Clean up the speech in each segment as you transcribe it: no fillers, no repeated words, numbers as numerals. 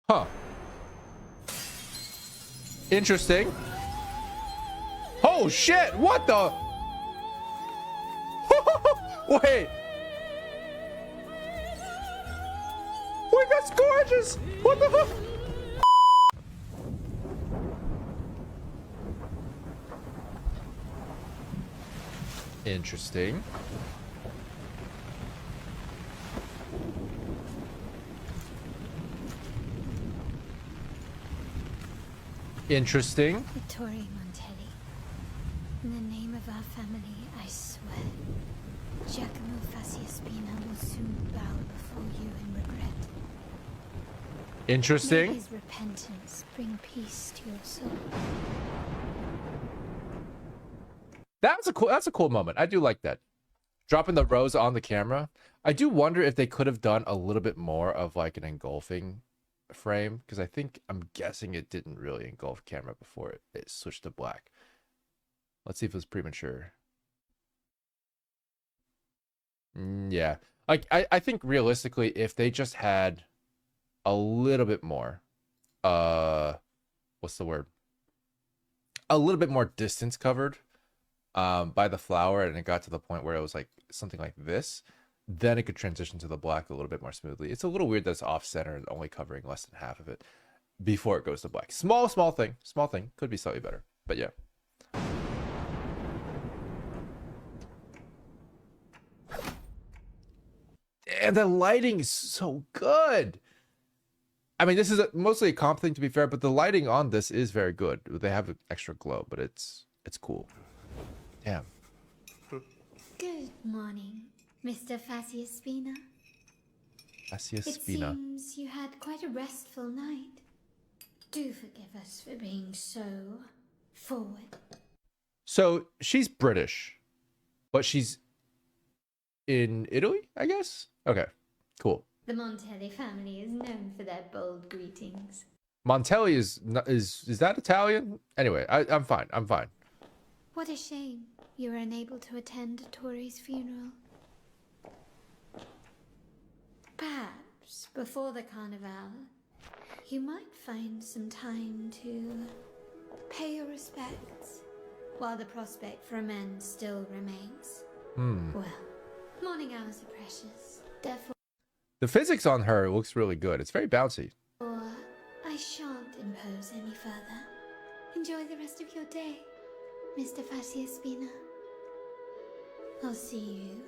Huh. Interesting. Oh shit, what the? Wait. Wait, that's gorgeous. What the fuck? Interesting. Interesting. Vittorio Montelli, in the name of our family, I swear, Giacomo Faciaspina will soon bow before you in regret. Interesting. May his repentance bring peace to your soul. That's a cool moment. I do like that. Dropping the rose on the camera. I do wonder if they could have done a little bit more of like an engulfing frame, because I'm guessing it didn't really engulf camera before it switched to black. Let's see if it was premature. Yeah, like I think realistically, if they just had a little bit more what's the word, a little bit more distance covered by the flower, and it got to the point where it was like something like this, then it could transition to the black a little bit more smoothly. It's a little weird that it's off center and only covering less than half of it before it goes to black. Small thing, could be slightly better, but yeah. And the lighting is so good. I mean, this is mostly a comp thing, to be fair, but the lighting on this is very good. They have an extra glow, but it's cool. Damn. Good morning, Mr. Faciaspina. Faciaspina. It seems you had quite a restful night. Do forgive us for being so forward. So she's British, but she's in Italy, I guess? Okay, cool. The Montelli family is known for their bold greetings. Montelli is that Italian? Anyway, I'm fine. What a shame you were unable to attend Tori's funeral. Perhaps before the carnival, you might find some time to pay your respects while the prospect for amends still remains. Well, morning hours are precious. Therefore, the physics on her looks really good. It's very bouncy. I shan't impose any further. Enjoy the rest of your day, Mr. Faciaspina. I'll see you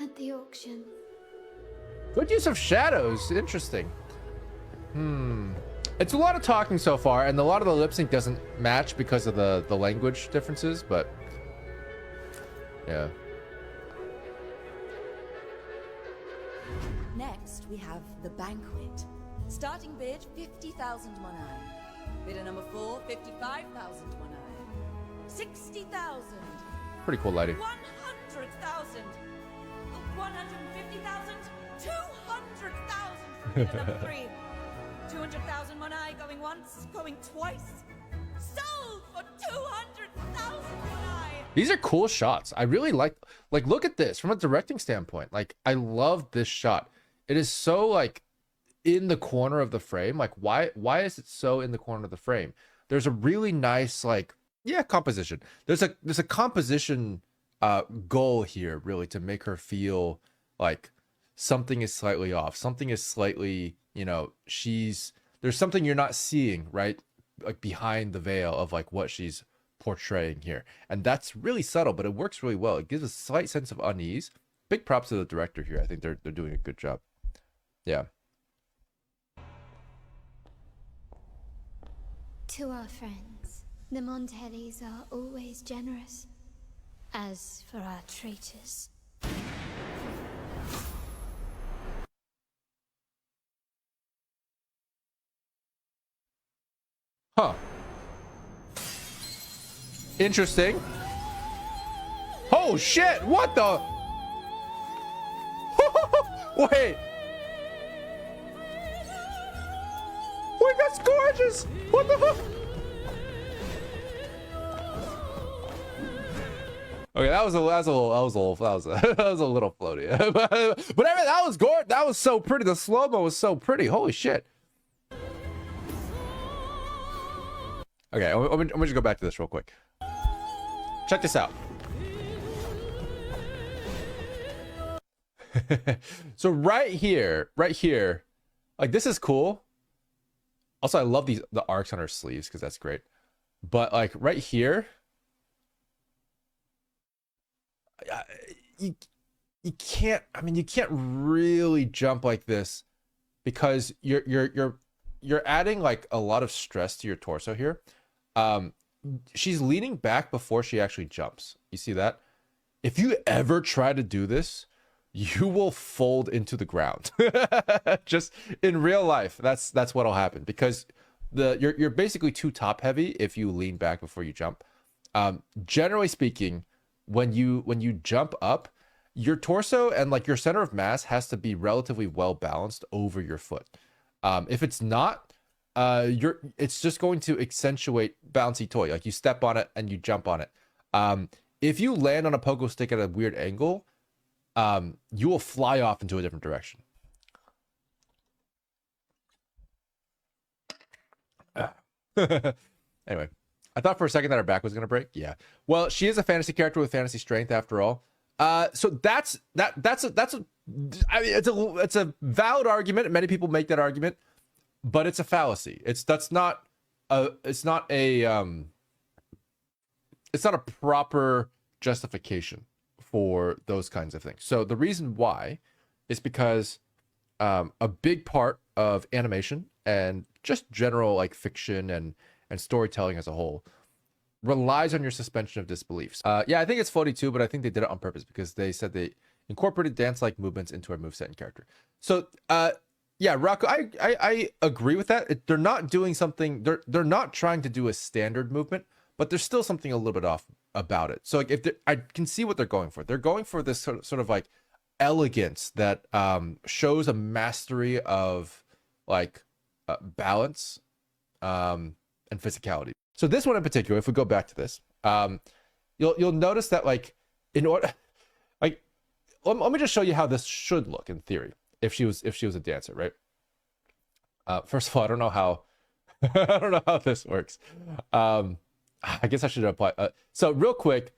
at the auction. Good use of shadows. Interesting. It's a lot of talking so far, and a lot of the lip sync doesn't match because of the language differences, but yeah. Next, we have the banquet. Starting bid, 50,000 monai. Bidder number 4, 55,000 monai. 60,000. Pretty cool lighting. 100,000. 150,000. 200,000. Bidder number 3. 200,000 monai going once, going twice. Sold for 200,000 monai. These are cool shots. I really like look at this from a directing standpoint. Like, I love this shot. It is so like in the corner of the frame. Like, why is it so in the corner of the frame? There's a really nice composition. There's a composition goal here, really, to make her feel like something is slightly off. Something is slightly, there's something you're not seeing, right? Like behind the veil of like what she's portraying here. And that's really subtle, but it works really well. It gives a slight sense of unease. Big props to the director here. I think they're doing a good job. Yeah. To our friends, the Montellis are always generous. As for our traitors, Huh. Interesting. Oh shit, what the? Wait. Wait, that's gorgeous. What the fuck? Okay, that was a little floaty. but that was gorgeous. That was so pretty. The slow-mo was so pretty. Holy shit. Okay, I'm gonna just go back to this real quick. Check this out. So right here, like this is cool. Also, I love the arcs on her sleeves because that's great. But like right here, you can't. I mean, you can't really jump like this because you're adding like a lot of stress to your torso here. She's leaning back before she actually jumps. You see that? If you ever try to do this, you will fold into the ground. Just in real life, that's what'll happen because you're basically too top heavy if you lean back before you jump. Generally speaking, when you jump up, your torso and like your center of mass has to be relatively well balanced over your foot. If it's not, it's just going to accentuate bouncy toy. Like you step on it and you jump on it. If you land on a pogo stick at a weird angle, you will fly off into a different direction. Anyway, I thought for a second that her back was gonna break. Yeah. Well, she is a fantasy character with fantasy strength after all. So that's a I mean, it's a valid argument. Many people make that argument, but it's a fallacy. It's not a proper justification for those kinds of things. So the reason why is because a big part of animation and just general like fiction and storytelling as a whole relies on your suspension of disbeliefs. Yeah, I think it's 42, but I think they did it on purpose because they said they incorporated dance-like movements into our moveset and character. So yeah, Rocco, I agree with that. They're not doing something, they're not trying to do a standard movement, but there's still something a little bit off about it. So like if I can see what they're going for. They're going for this sort of like elegance that shows a mastery of like balance and physicality. So this one in particular, if we go back to this, you'll notice that like in order, like let me just show you how this should look in theory if she was a dancer, right? First of all, I don't know how I don't know how this works. I guess I should apply. So real quick,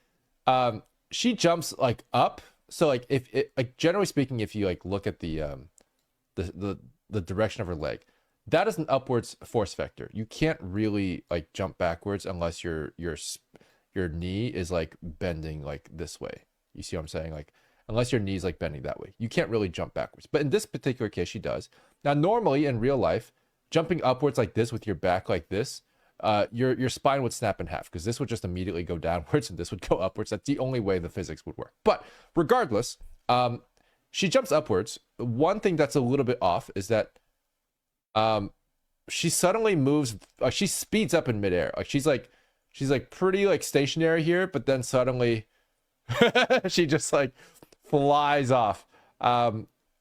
she jumps like up. So like if it, like generally speaking, if you like look at the direction of her leg, that is an upwards force vector. You can't really like jump backwards unless your knee is like bending like this way. You see what I'm saying? Like unless your knee is like bending that way, you can't really jump backwards. But in this particular case, she does. Now, normally in real life, jumping upwards like this with your back like this, your spine would snap in half because this would just immediately go downwards and this would go upwards. That's the only way the physics would work. But regardless, she jumps upwards. One thing that's a little bit off is that she suddenly moves, she speeds up in midair. Like she's like pretty like stationary here, but then suddenly she just like flies off,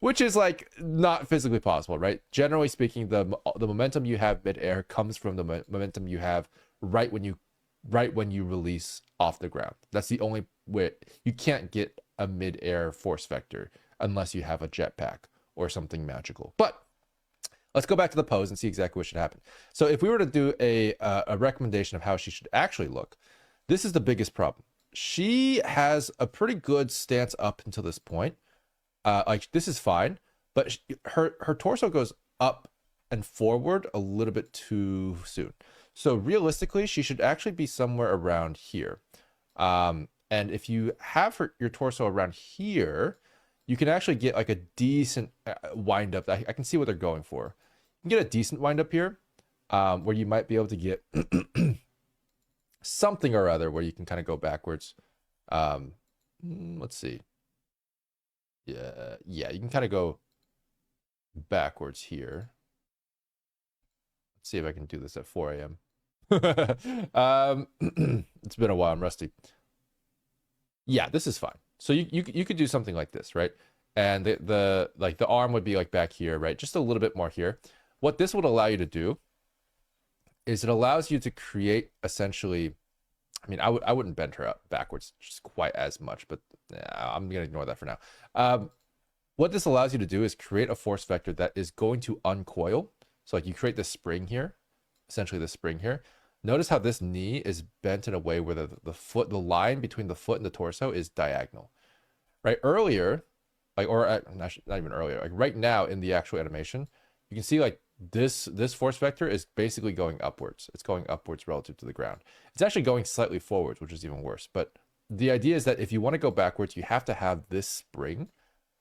which is like not physically possible, right? Generally speaking, the momentum you have midair comes from the momentum you have right when you release off the ground. That's the only way. You can't get a midair force vector unless you have a jetpack or something magical. But let's go back to the pose and see exactly what should happen. So if we were to do a recommendation of how she should actually look, this is the biggest problem. She has a pretty good stance up until this point. Like this is fine, but her torso goes up and forward a little bit too soon. So realistically, she should actually be somewhere around here. And if you have your torso around here, you can actually get like a decent wind up. I can see what they're going for. You can get a decent wind up here, where you might be able to get something or other where you can kind of go backwards. Let's see. Yeah, you can kind of go backwards here. Let's see if I can do this at 4 a.m. It's been a while. I'm rusty. Yeah, this is fine. So you could do something like this, right? And the arm would be like back here, right? Just a little bit more here. What this would allow you to do is it allows you to create essentially, I mean, I wouldn't bend her up backwards just quite as much, but I'm going to ignore that for now. What this allows you to do is create a force vector that is going to uncoil. So like you create this spring here, essentially the spring here, Notice how this knee is bent in a way where the line between the foot and the torso is diagonal, right? Earlier, like, or not even earlier, like right now in the actual animation, you can see like this force vector is basically going upwards. It's going upwards relative to the ground. It's actually going slightly forwards, which is even worse. But the idea is that if you want to go backwards, you have to have this spring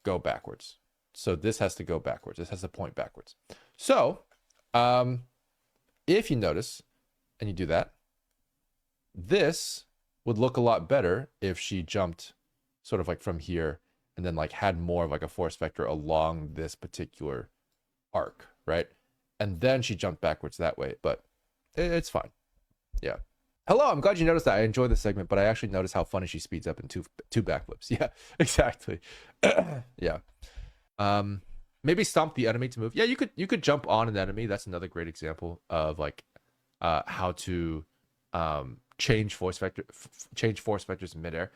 go backwards. So this has to go backwards. This has to point backwards. So if you notice and you do that, this would look a lot better if she jumped sort of like from here and then like had more of like a force vector along this particular arc, right? And then she jumped backwards that way, but it's fine. Yeah. Hello, I'm glad you noticed that. I enjoy this segment, but I actually noticed how funny she speeds up in two backflips. Yeah, exactly. Yeah. Maybe stomp the enemy to move. Yeah, you could jump on an enemy. That's another great example of like how to change force vectors in midair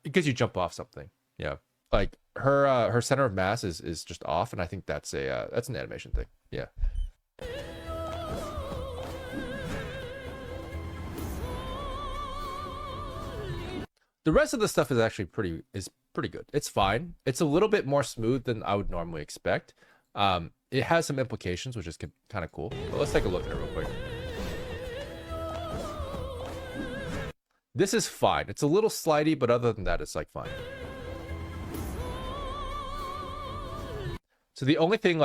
because you jump off something. Yeah, like her center of mass is just off, and I think that's an animation thing. Yeah. The rest of the stuff is actually pretty good. It's fine. It's a little bit more smooth than I would normally expect. It has some implications, which is kind of cool. But let's take a look at it real quick. This is fine. It's a little slidey, but other than that, it's like fine. So the only thing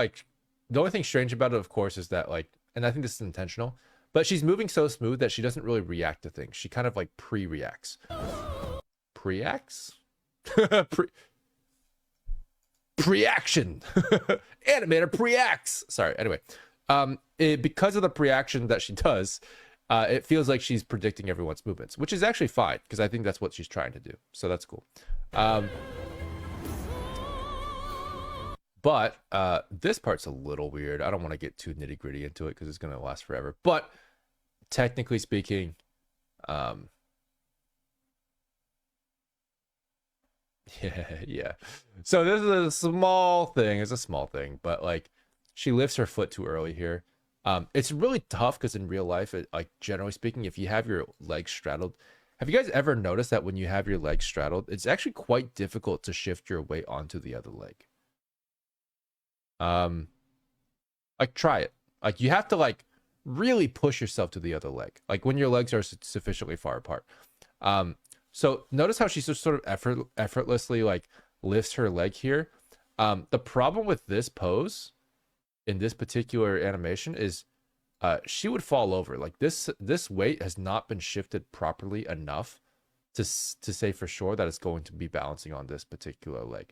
strange about it, of course, is that like, and I think this is intentional, but she's moving so smooth that she doesn't really react to things. She kind of like pre-reacts. Pre-acts? Pre-action. Animator pre-acts. Sorry. Anyway, because of the pre-action that she does, it feels like she's predicting everyone's movements, which is actually fine because I think that's what she's trying to do. So that's cool. But this part's a little weird. I don't want to get too nitty-gritty into it because it's going to last forever. But technically speaking, yeah. So this is a small thing. It's a small thing, but like she lifts her foot too early here. It's really tough because in real life, like generally speaking, if you have your legs straddled, have you guys ever noticed that when you have your legs straddled, it's actually quite difficult to shift your weight onto the other leg? Like try it. Like you have to like really push yourself to the other leg, like when your legs are sufficiently far apart. So notice how she just sort of effortlessly like lifts her leg here. The problem with this pose in this particular animation is she would fall over. Like this weight has not been shifted properly enough to say for sure that it's going to be balancing on this particular leg.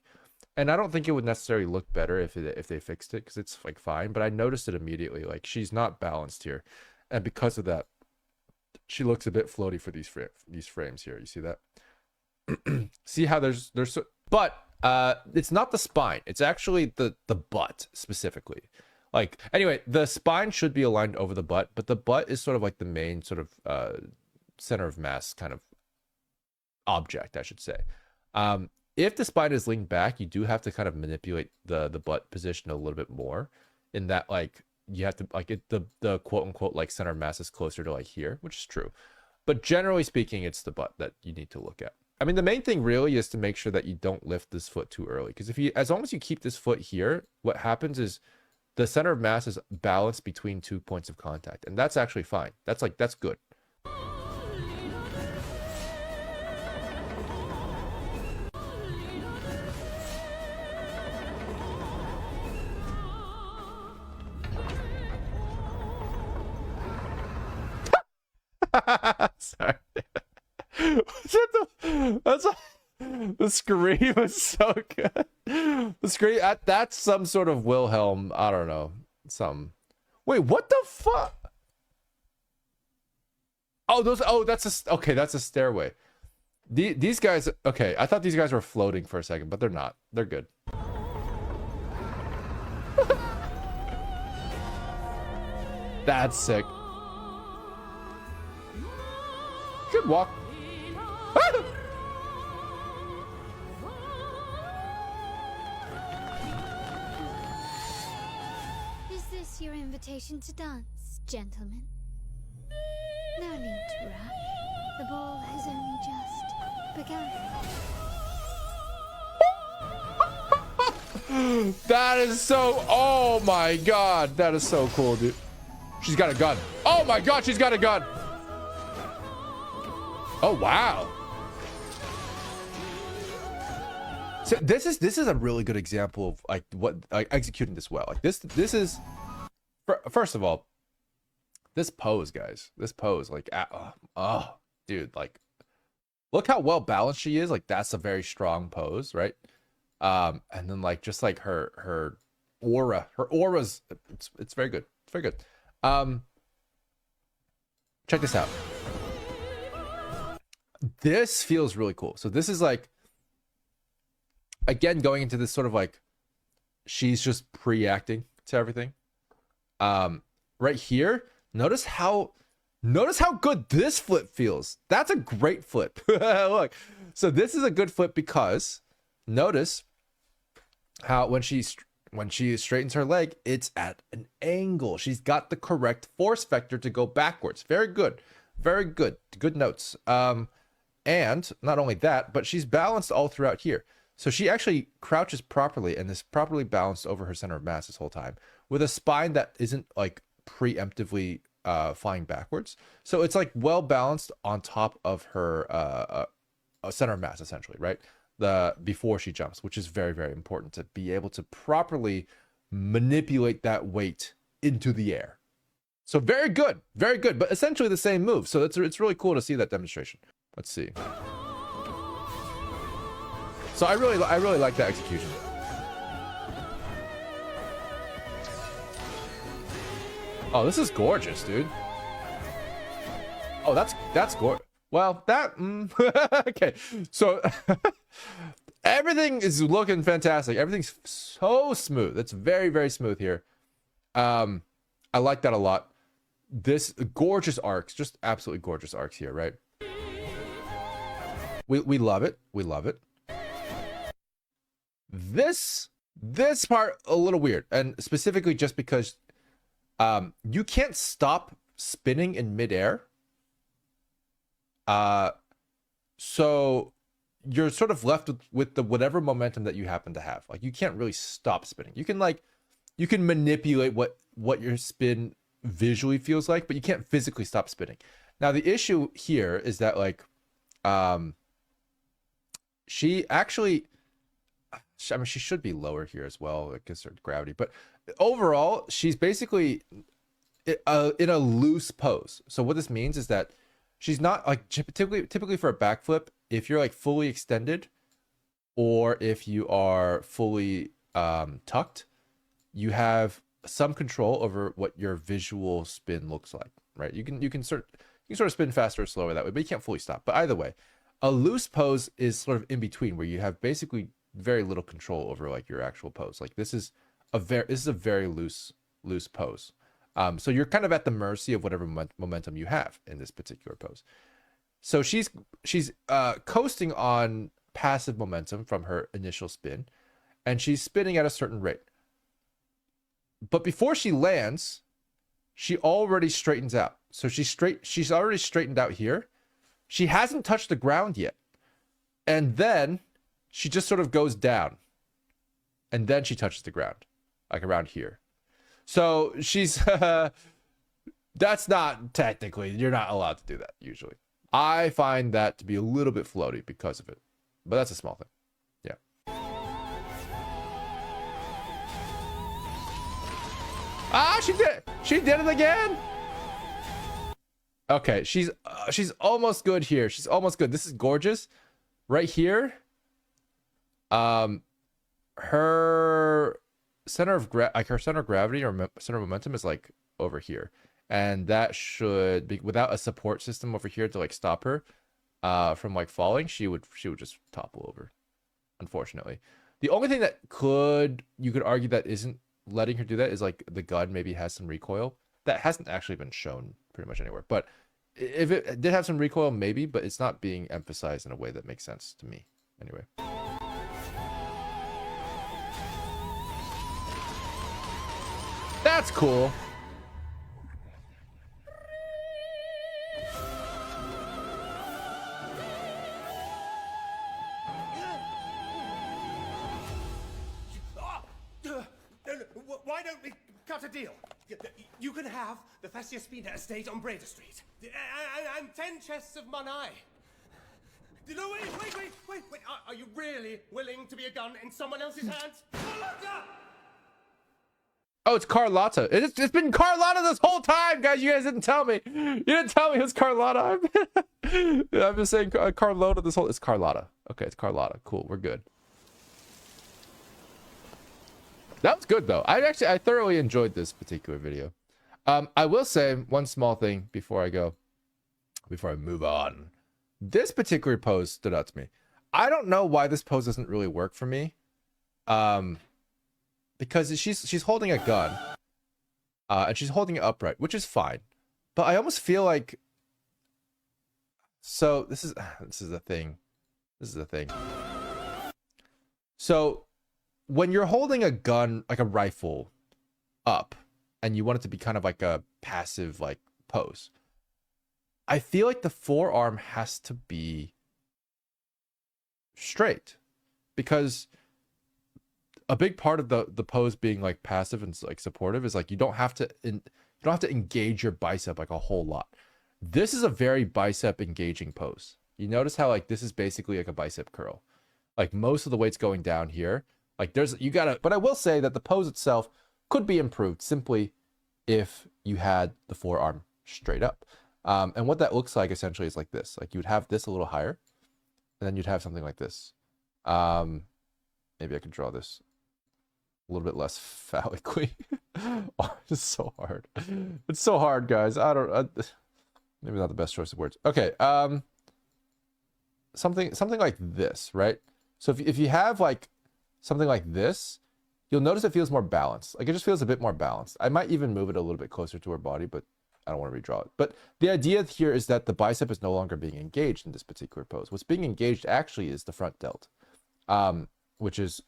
And I don't think it would necessarily look better if they fixed it because it's like fine. But I noticed it immediately. Like she's not balanced here, and because of that, she looks a bit floaty for these frames here. You see that? See how there's but it's not the spine. It's actually the butt specifically. Like anyway, the spine should be aligned over the butt, but the butt is sort of like the main sort of center of mass kind of object, I should say. If the spine is leaned back, you do have to kind of manipulate the butt position a little bit more, in that like you have to like the quote unquote like center of mass is closer to like here, which is true. But generally speaking, it's the butt that you need to look at. I mean, the main thing really is to make sure that you don't lift this foot too early, because as long as you keep this foot here, what happens is the center of mass is balanced between 2 points of contact, and that's actually fine. That's good. Sorry. The scream was so good. The scream, that's some sort of Wilhelm, I don't know, wait, what the fuck? Okay, that's a stairway. These guys, okay, I thought these guys were floating for a second, but they're not. They're good. That's sick. Good walk. Is this your invitation to dance, gentlemen? No need to rush. The ball has only just begun. That is so, oh my god, that is so cool, dude. She's got a gun. Oh my god, she's got a gun. Oh wow. So this is a really good example of like what, like, executing this well. Like this is, first of all, this pose, guys, this pose, like, oh dude, like, look how well balanced she is. Like, that's a very strong pose, right? And then like just like her aura's, it's very good. It's very good. Check this out. This feels really cool. So this is like, again, going into this sort of like, she's just pre-acting to everything. Right here, notice how good this flip feels. That's a great flip. Look, so this is a good flip because notice how when she straightens her leg, it's at an angle. She's got the correct force vector to go backwards. Very good. Very good. Good notes. And not only that, but she's balanced all throughout here. So she actually crouches properly and is properly balanced over her center of mass this whole time with a spine that isn't like preemptively flying backwards. So it's like well balanced on top of her center of mass, essentially, right? Before she jumps, which is very, very important to be able to properly manipulate that weight into the air. So very good, but essentially the same move. So it's really cool to see that demonstration. Let's see. So I really like that execution. Oh, this is gorgeous, dude. Oh, that's gorgeous. Well, that okay. So everything is looking fantastic. Everything's so smooth. It's very, very smooth here. I like that a lot. This gorgeous arcs, just absolutely gorgeous arcs here, right? We love it. We love it. This part a little weird, and specifically just because you can't stop spinning in midair. So you're sort of left with the whatever momentum that you happen to have. Like, you can't really stop spinning. You can manipulate what your spin visually feels like, but you can't physically stop spinning. Now the issue here is that like she actually, I mean, she should be lower here as well because of gravity, but overall she's basically in a loose pose. So what this means is that she's not like typically for a backflip, if you're like fully extended or if you are fully tucked, you have some control over what your visual spin looks like, right? You can sort of spin faster or slower that way, but you can't fully stop. But either way, a loose pose is sort of in between, where you have basically very little control over like your actual pose. Like this is a very loose pose. So you're kind of at the mercy of whatever momentum you have in this particular pose. So she's coasting on passive momentum from her initial spin, and she's spinning at a certain rate. But before she lands, she already straightens out. So she's already straightened out here. She hasn't touched the ground yet. And then she just sort of goes down. And then she touches the ground, like around here. So she's that's not technically, you're not allowed to do that usually. I find that to be a little bit floaty because of it. But that's a small thing. Yeah. Ah, she did it again. Okay, she's almost good here. She's almost good. This is gorgeous. Right here, her center of gravity or center of momentum is like over here, and that should be, without a support system over here to like stop her from like falling, she would just topple over, unfortunately. The only thing that you could argue that isn't letting her do that is like the gun maybe has some recoil. That hasn't actually been shown pretty much anywhere, but if it did have some recoil, maybe, but it's not being emphasized in a way that makes sense to me anyway. That's cool. a deal. You can have the Festiaspina estate on Breda Street. And 10 chests of Monai. No, wait. Are you really willing to be a gun in someone else's hands? Carlotta! Oh, it's Carlotta. It's been Carlotta this whole time, guys. You guys didn't tell me. You didn't tell me it was Carlotta. I'm just saying Carlotta this whole... It's Carlotta. Okay, it's Carlotta. Cool, we're good. That was good, though. I thoroughly enjoyed this particular video. I will say one small thing before I move on. This particular pose stood out to me. I don't know why this pose doesn't really work for me. Because she's holding a gun. And she's holding it upright, which is fine. But I almost feel like... So, this is the thing. This is the thing. So, when you're holding a gun, like a rifle, up, and you want it to be kind of like a passive, like, pose, I feel like the forearm has to be straight. Because a big part of the pose being, like, passive and, like, supportive is, like, you don't have to engage your bicep, like, a whole lot. This is a very bicep engaging pose. You notice how, like, this is basically like a bicep curl. Like, most of the weight's going down here. Like, but I will say that the pose itself could be improved simply if you had the forearm straight up. And what that looks like essentially is like this. Like, you'd have this a little higher, and then you'd have something like this. Maybe I could draw this a little bit less phallically. Oh, it's so hard. It's so hard, guys. Maybe not the best choice of words. Okay. Something like this, right? So if you have like something like this, you'll notice it feels more balanced. Like, it just feels a bit more balanced. I might even move it a little bit closer to her body, but I don't want to redraw it. But the idea here is that the bicep is no longer being engaged in this particular pose. What's being engaged actually is the front delt, which is,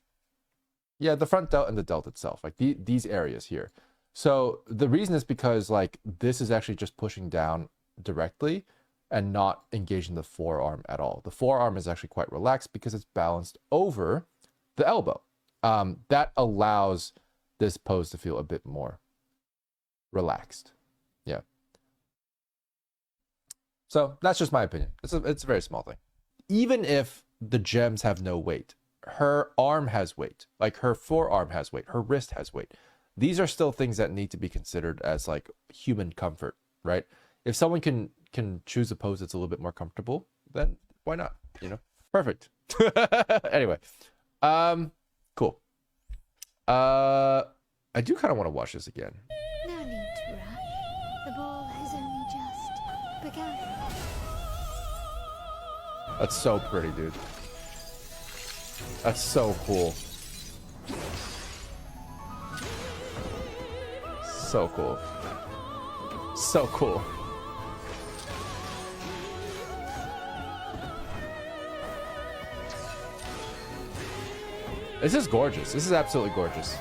yeah, the front delt and the delt itself, like these areas here. So the reason is because, like, this is actually just pushing down directly and not engaging the forearm at all. The forearm is actually quite relaxed because it's balanced over the elbow. That allows this pose to feel a bit more relaxed. Yeah. So that's just my opinion. It's a very small thing. Even if the gems have no weight, her arm has weight. Like, her forearm has weight. Her wrist has weight. These are still things that need to be considered as, like, human comfort, right? If someone can choose a pose that's a little bit more comfortable, then why not? You know? Perfect. Anyway. Cool. I do kind of want to watch this again. No need to rush. The ball has only just begun. That's so pretty, dude. That's so cool. So cool. So cool. This is gorgeous. This is absolutely gorgeous.